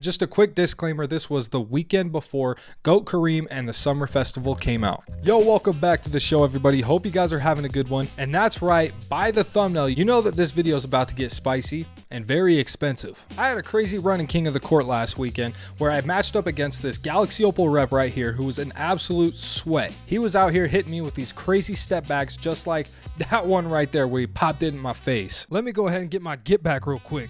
Just a quick disclaimer, this was the weekend before GOAT Kareem and the Summer Festival came out. Yo, welcome back to the show, everybody. Hope you guys are having a good one. And that's right, by the thumbnail, you know that this video is about to get spicy and very expensive. I had a crazy run in King of the Court last weekend where I matched up against this Galaxy Opal rep right here who was an absolute sweat. He was out here hitting me with these crazy step backs just like that one right there where he popped it in my face. Let me go ahead and get my get back real quick.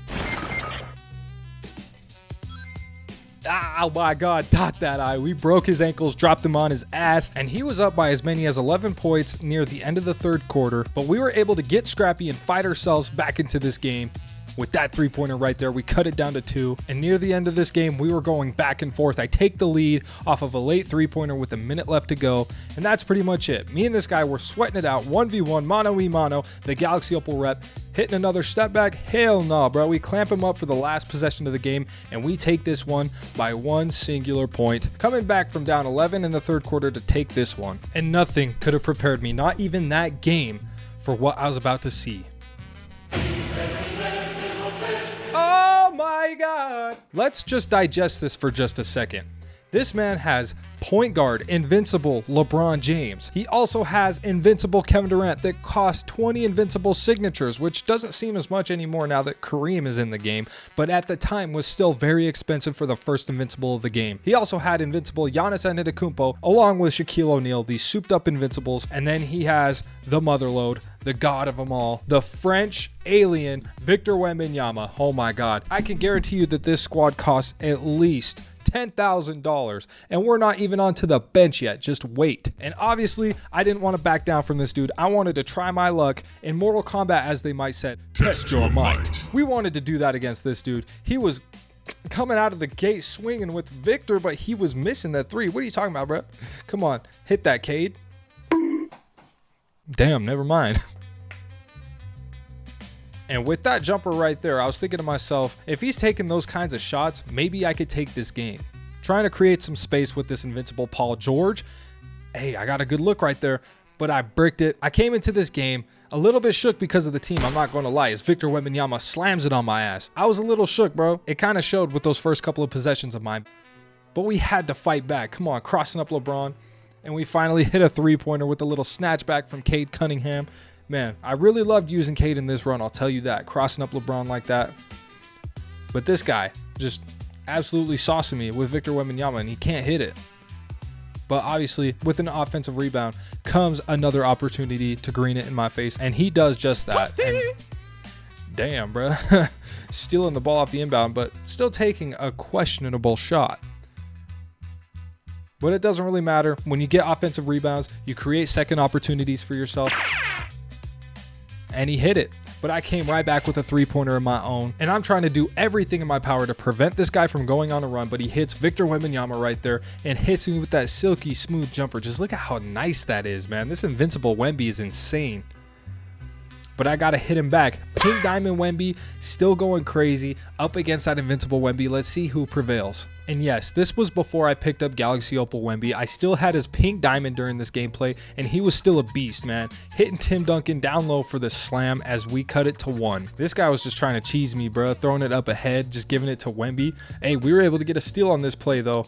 Oh my god, dot that eye. We broke his ankles, dropped him on his ass, and he was up by as many as 11 points near the end of the third quarter, but we were able to get scrappy and fight ourselves back into this game. With that three-pointer right there, we cut it down to 2, and near the end of this game, we were going back and forth. I take the lead off of a late three-pointer with a minute left to go, and that's pretty much it. Me and this guy were sweating it out, 1v1, mano-y-mano, the Galaxy Opal rep, hitting another step back. Hell no, bro. We clamp him up for the last possession of the game, and we take this one by one singular point, coming back from down 11 in the third quarter to take this one. And nothing could have prepared me, not even that game, for what I was about to see. Oh my god. Let's just digest this for just a second. This man has point guard Invincible LeBron James. He also has Invincible Kevin Durant that cost 20 Invincible signatures, which doesn't seem as much anymore now that Kareem is in the game, but at the time was still very expensive for the first Invincible of the game. He also had Invincible Giannis Antetokounmpo along with Shaquille O'Neal, these souped up Invincibles, and then he has the motherload, the god of them all, the French alien Victor Wembanyama. Oh my god. I can guarantee you that this squad costs at least $10,000, and we're not even onto the bench yet. Just wait. And obviously, I didn't want to back down from this dude. I wanted to try my luck in Mortal Kombat, as they might say. Test your might. We wanted to do that against this dude. He was coming out of the gate swinging with Victor, but he was missing that three. What are you talking about, bro? Come on, hit that, Cade. Damn, never mind. And with that jumper right there, I was thinking to myself, if he's taking those kinds of shots, maybe I could take this game. Trying to create some space with this Invincible Paul George. Hey, I got a good look right there, but I bricked it. I came into this game a little bit shook because of the team, I'm not going to lie, as Victor Wembanyama slams it on my ass. I was a little shook, bro. It kind of showed with those first couple of possessions of mine, but we had to fight back. Come on, crossing up LeBron, and we finally hit a three-pointer with a little snatchback from Cade Cunningham. Man, I really loved using Cade in this run, I'll tell you that, crossing up LeBron like that. But this guy just absolutely saucing me with Victor Wembanyama, and he can't hit it. But obviously, with an offensive rebound comes another opportunity to green it in my face, and he does just that. And damn, bro. Stealing the ball off the inbound, but still taking a questionable shot. But it doesn't really matter. When you get offensive rebounds, you create second opportunities for yourself. And he hit it, but I came right back with a three-pointer of my own, and I'm trying to do everything in my power to prevent this guy from going on a run, but he hits Victor Wembanyama right there and hits me with that silky smooth jumper. Just look at how nice that is, man. This Invincible Wemby is insane. But I gotta hit him back. Pink Diamond Wemby still going crazy up against that Invincible Wemby. Let's see who prevails. And yes, this was before I picked up Galaxy Opal Wemby. I still had his Pink Diamond during this gameplay, and he was still a beast, man. Hitting Tim Duncan down low for the slam as we cut it to 1. This guy was just trying to cheese me, bro. Throwing it up ahead, just giving it to Wemby. Hey, we were able to get a steal on this play, though.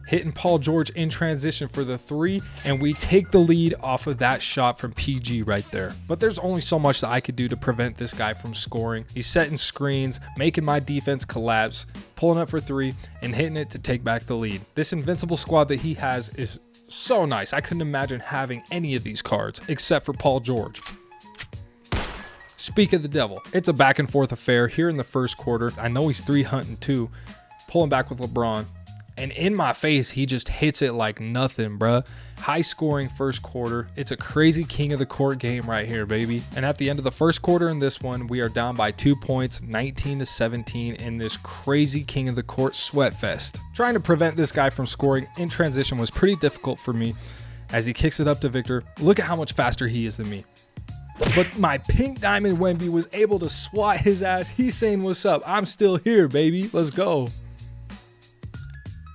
Hitting Paul George in transition for the 3, and we take the lead off of that shot from PG right there. But there's only so much that I could do to prevent this guy from scoring. He's setting screens, making my defense collapse, pulling up for 3, and hitting it to take back the lead. This Invincible squad that he has is so nice. I couldn't imagine having any of these cards except for Paul George. Speak of the devil, it's a back and forth affair here in the first quarter. I know he's 3 hunting too, pulling back with LeBron. And in my face, he just hits it like nothing, bruh. High scoring first quarter. It's a crazy King of the Court game right here, baby. And at the end of the first quarter in this one, we are down by 2 points, 19-17 in this crazy King of the Court sweat fest. Trying to prevent this guy from scoring in transition was pretty difficult for me as he kicks it up to Victor. Look at how much faster he is than me. But my Pink Diamond Wemby was able to swat his ass. He's saying, what's up? I'm still here, baby. Let's go.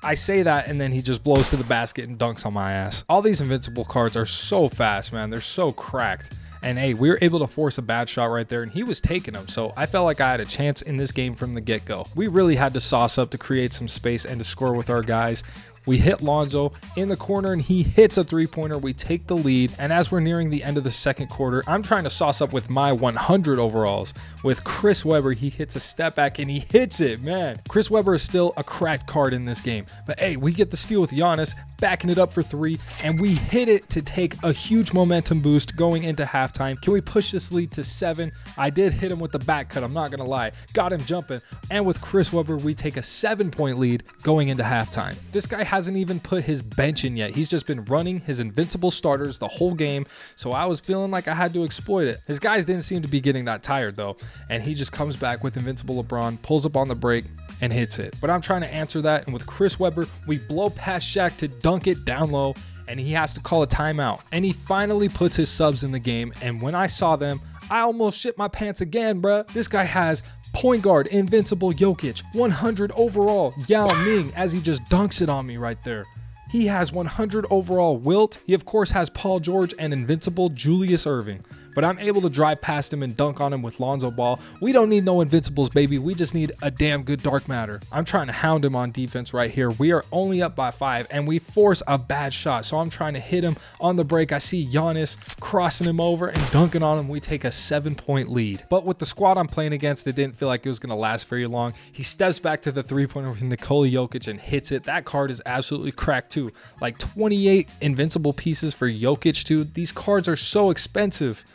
I say that, and then he just blows to the basket and dunks on my ass. All these Invincible cards are so fast, man. They're so cracked. And hey, we were able to force a bad shot right there, and he was taking them. So I felt like I had a chance in this game from the get-go. We really had to sauce up to create some space and to score with our guys. We hit Lonzo in the corner and he hits a three-pointer. We take the lead. And as we're nearing the end of the second quarter, I'm trying to sauce up with my 100 overalls. With Chris Webber, he hits a step back and he hits it, man. Chris Webber is still a cracked card in this game. But hey, we get the steal with Giannis, backing it up for 3, and we hit it to take a huge momentum boost going into halftime. Can we push this lead to 7? I did hit him with the back cut, I'm not gonna lie. Got him jumping. And with Chris Webber, we take a 7-point lead going into halftime. This guy hasn't even put his bench in yet. He's just been running his invincible starters the whole game, so I was feeling like I had to exploit it. His guys didn't seem to be getting that tired though, and he just comes back with Invincible LeBron, pulls up on the break, and hits it. But I'm trying to answer that, and with Chris Webber, we blow past Shaq to dunk it down low, and he has to call a timeout. And he finally puts his subs in the game, and when I saw them, I almost shit my pants again, bruh. This guy has point guard, Invincible Jokic, 100 overall, Yao Ming, as he just dunks it on me right there. He has 100 overall Wilt. He of course has Paul George and Invincible Julius Erving. But I'm able to drive past him and dunk on him with Lonzo Ball. We don't need no Invincibles, baby. We just need a damn good dark matter. I'm trying to hound him on defense right here. We are only up by 5 and we force a bad shot. So I'm trying to hit him on the break. I see Giannis crossing him over and dunking on him. We take a 7-point lead. But with the squad I'm playing against, it didn't feel like it was going to last very long. He steps back to the three-pointer with Nikola Jokic and hits it. That card is absolutely cracked too. Like 28 Invincible pieces for Jokic too. These cards are so expensive.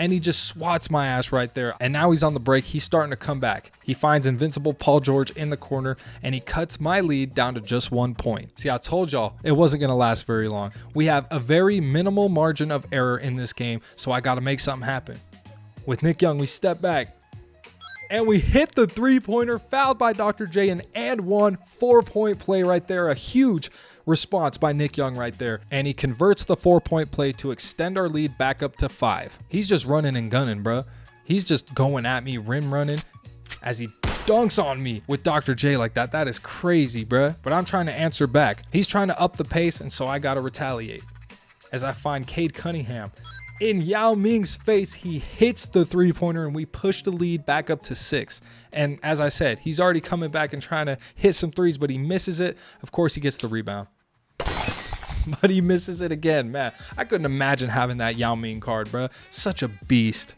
And he just swats my ass right there. And now he's on the break. He's starting to come back. He finds Invincible Paul George in the corner, and he cuts my lead down to just 1 point. See, I told y'all it wasn't going to last very long. We have a very minimal margin of error in this game, so I got to make something happen. With Nick Young, we step back, and we hit the three-pointer, fouled by Dr. J, and 1 4-point play right there. A huge response by Nick Young right there, and he converts the 4-point play to extend our lead back up to 5. He's just running and gunning, bro. He's just going at me, rim running, as he dunks on me with Dr. J like that. That is crazy, bro. But I'm trying to answer back. He's trying to up the pace, and so I gotta retaliate. As I find Cade Cunningham in Yao Ming's face, he hits the three-pointer, and we push the lead back up to 6. And as I said, he's already coming back and trying to hit some threes, but he misses it. Of course, he gets the rebound. But he misses it again, man. I couldn't imagine having that Yao Ming card, bro. Such a beast.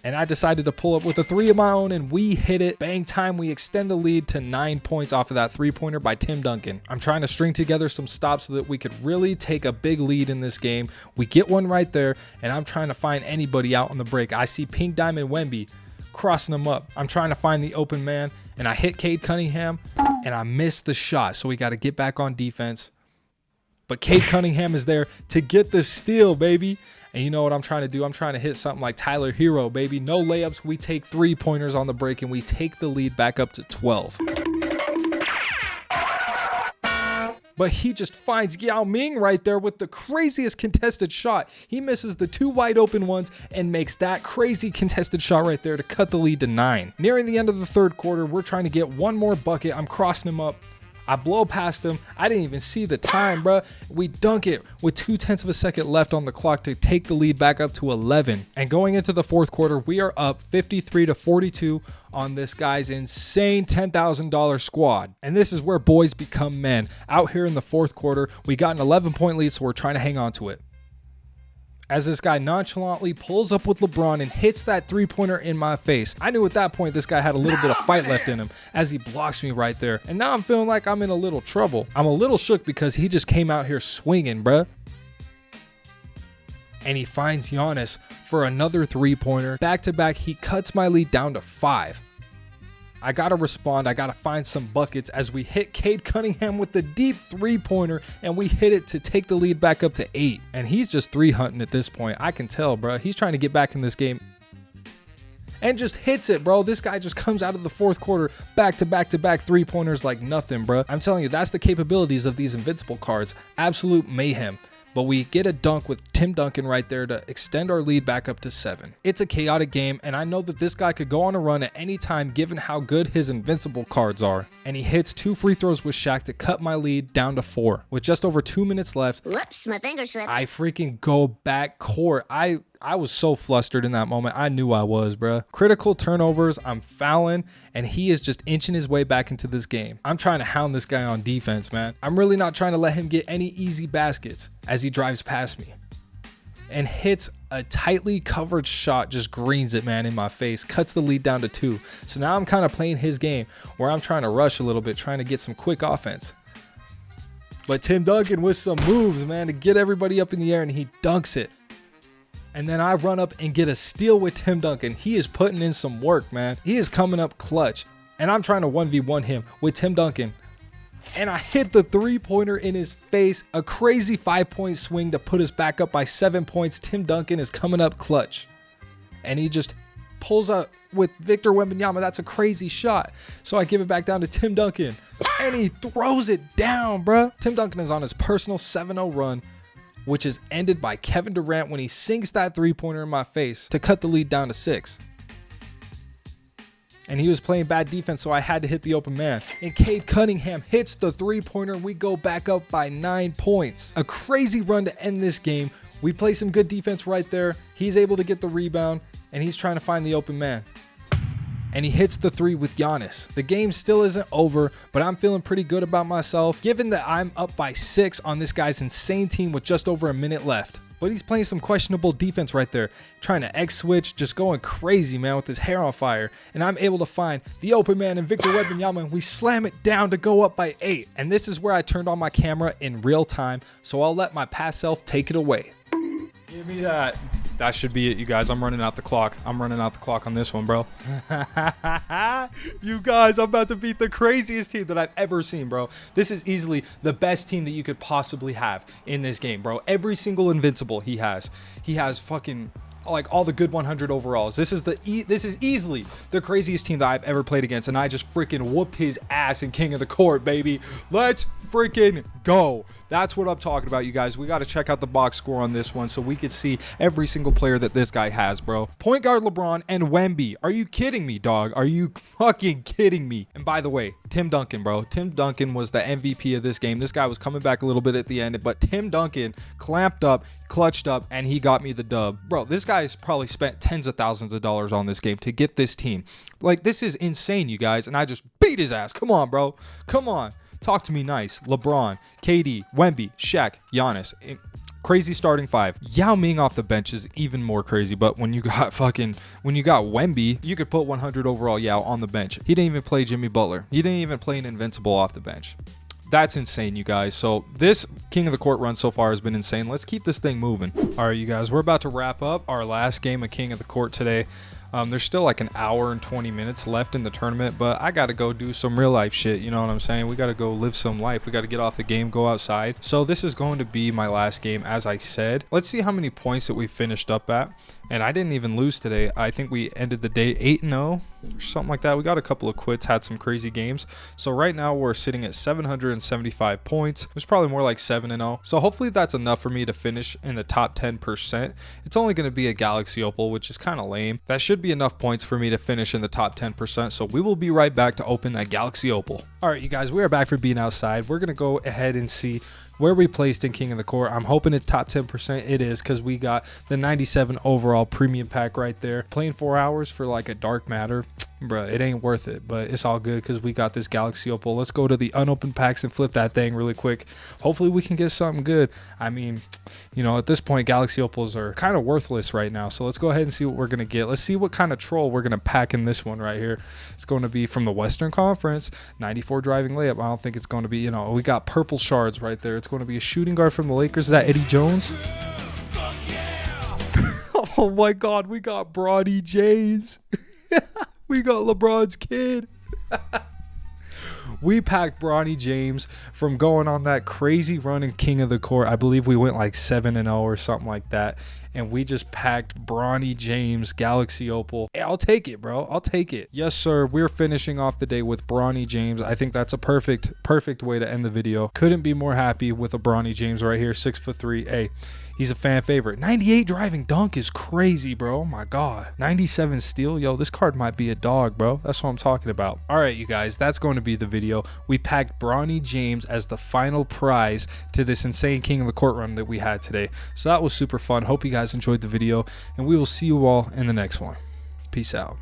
And I decided to pull up with a 3 of my own, and we hit it. Bang time, we extend the lead to 9 points off of that three-pointer by Tim Duncan. I'm trying to string together some stops so that we could really take a big lead in this game. We get one right there, and I'm trying to find anybody out on the break. I see Pink Diamond Wemby crossing them up. I'm trying to find the open man, and I hit Cade Cunningham, and I missed the shot. So we got to get back on defense. But Cade Cunningham is there to get the steal, baby. And you know what I'm trying to do? I'm trying to hit something like Tyler Hero, baby. No layups. We take 3-pointers on the break, and we take the lead back up to 12. But he just finds Yao Ming right there with the craziest contested shot. He misses the 2 wide open ones and makes that crazy contested shot right there to cut the lead to 9. Nearing the end of the third quarter, we're trying to get one more bucket. I'm crossing him up. I blow past him. I didn't even see the time, bro. We dunk it with 0.2 of a second left on the clock to take the lead back up to 11. And going into the fourth quarter, we are up 53-42 on this guy's insane $10,000 squad. And this is where boys become men. Out here in the fourth quarter, we got an 11-point lead, so we're trying to hang on to it. As this guy nonchalantly pulls up with LeBron and hits that three-pointer in my face. I knew at that point this guy had a little bit of fight left in him as he blocks me right there. And now I'm feeling like I'm in a little trouble. I'm a little shook because he just came out here swinging, bruh. And he finds Giannis for another three-pointer. Back-to-back, he cuts my lead down to 5. I gotta respond. I gotta find some buckets as we hit Cade Cunningham with the deep three-pointer, and we hit it to take the lead back up to 8. And he's just 3-hunting at this point. I can tell, bro. He's trying to get back in this game and just hits it, bro. This guy just comes out of the fourth quarter back-to-back-to-back three-pointers like nothing, bro. I'm telling you, that's the capabilities of these Invincible cards. Absolute mayhem. but we get a dunk with Tim Duncan right there to extend our lead back up to 7. It's a chaotic game, and I know that this guy could go on a run at any time given how good his Invincible cards are. And he hits 2 free throws with Shaq to cut my lead down to 4. With just over 2 minutes left, Whoops, my finger slipped. I freaking go back court. I was so flustered in that moment. I knew I was, bruh. Critical turnovers, I'm fouling, and he is just inching his way back into this game. I'm trying to hound this guy on defense, man. I'm really not trying to let him get any easy baskets as he drives past me and hits a tightly covered shot, just greens it, man, in my face, cuts the lead down to 2. So now I'm kind of playing his game where I'm trying to rush a little bit, trying to get some quick offense. But Tim Duncan with some moves, man, to get everybody up in the air, and he dunks it. And then I run up and get a steal with Tim Duncan. He is putting in some work, man. He is coming up clutch. And I'm trying to 1v1 him with Tim Duncan. And I hit the 3-pointer in his face. A crazy 5-point swing to put us back up by 7 points. Tim Duncan is coming up clutch. And he just pulls up with Victor Wembanyama. That's a crazy shot. So I give it back down to Tim Duncan. And he throws it down, bruh. Tim Duncan is on his personal 7-0 run, which is ended by Kevin Durant when he sinks that 3-pointer in my face to cut the lead down to 6. And he was playing bad defense, so I had to hit the open man. And Cade Cunningham hits the 3-pointer, and we go back up by 9 points. A crazy run to end this game. We play some good defense right there. He's able to get the rebound, and he's trying to find the open man. And he hits the 3 with Giannis. The game still isn't over, but I'm feeling pretty good about myself, given that I'm up by 6 on this guy's insane team with just over a minute left. But he's playing some questionable defense right there, trying to X-switch, just going crazy, man, with his hair on fire. And I'm able to find the open man and Victor Wembanyama, and we slam it down to go up by 8. And this is where I turned on my camera in real time, so I'll let my past self take it away. Give me that. That should be it, you guys. I'm running out the clock. I'm running out the clock on this one, bro. You guys, I'm about to beat the craziest team that I've ever seen, bro. This is easily the best team that you could possibly have in this game, bro. Every single Invincible he has. He has fucking like all the good 100 overalls. This is easily the craziest team that I've ever played against, and I just freaking whooped his ass in King of the Court, baby. Let's freaking go. That's what I'm talking about, you guys. We got to check out the box score on this one so we could see every single player that this guy has, bro. Point guard LeBron and Wemby. Are you kidding me, dog? Are you fucking kidding me? And by the way, Tim Duncan, bro. Tim Duncan was the MVP of this game. This guy was coming back a little bit at the end, but Tim Duncan clamped up, clutched up, and he got me the dub. Bro, this guy's probably spent tens of thousands of dollars on this game to get this team. Like, this is insane, you guys, and I just beat his ass. Come on, bro. Come on. Talk to me nice. LeBron, KD, Wemby, Shaq, Giannis. Crazy starting 5. Yao Ming off the bench is even more crazy, but when you got Wemby, you could put 100 overall Yao on the bench. He didn't even play Jimmy Butler. He didn't even play an Invincible off the bench. That's insane, you guys. So this King of the Court run so far has been insane. Let's keep this thing moving. All right, you guys, we're about to wrap up our last game of King of the Court today. There's still like an hour and 20 minutes left in the tournament, but I got to go do some real life shit. You know what I'm saying? We got to go live some life. We got to get off the game, go outside. So this is going to be my last game, as I said. Let's see how many points that we finished up at. And I didn't even lose today. I think we ended the day 8-0 or something like that. We got a couple of quits, had some crazy games. So right now we're sitting at 775 points. It was probably more like 7-0. So hopefully that's enough for me to finish in the top 10%. It's only going to be a Galaxy Opal, which is kind of lame. That should be enough points for me to finish in the top 10%. So we will be right back to open that Galaxy Opal. All right, you guys, we are back for being outside. We're going to go ahead and see where we placed in King of the Court. I'm hoping it's top 10%. It is, because we got the 97 overall premium pack right there. Playing 4 hours for like a dark matter, bruh, it ain't worth it, but it's all good because we got this Galaxy Opal. Let's go to the unopened packs and flip that thing really quick. Hopefully we can get something good. I mean, you know, at this point, Galaxy Opals are kind of worthless right now. So let's go ahead and see what we're going to get. Let's see what kind of troll we're going to pack in this one right here. It's going to be from the Western Conference, 94 driving layup. I don't think it's going to be, you know, we got purple shards right there. It's going to be a shooting guard from the Lakers. Is that Eddie Jones? Oh my God, we got Bronny James. We got LeBron's kid. We packed Bronny James from going on that crazy run in King of the Court. I believe we went like 7-0 or something like that. and we just packed Bronny James Galaxy Opal. Hey, I'll take it, bro. I'll take it. Yes, sir. We're finishing off the day with Bronny James. I think that's a perfect way to end the video. Couldn't be more happy with a Bronny James right here. 6'3". Hey, he's a fan favorite. 98 driving dunk is crazy, bro. Oh my God. 97 steal. Yo, this card might be a dog, bro. That's what I'm talking about. All right, you guys, that's going to be the video. We packed Bronny James as the final prize to this insane King of the Court run that we had today. So that was super fun. Hope you guys enjoyed the video, and we will see you all in the next one. Peace out.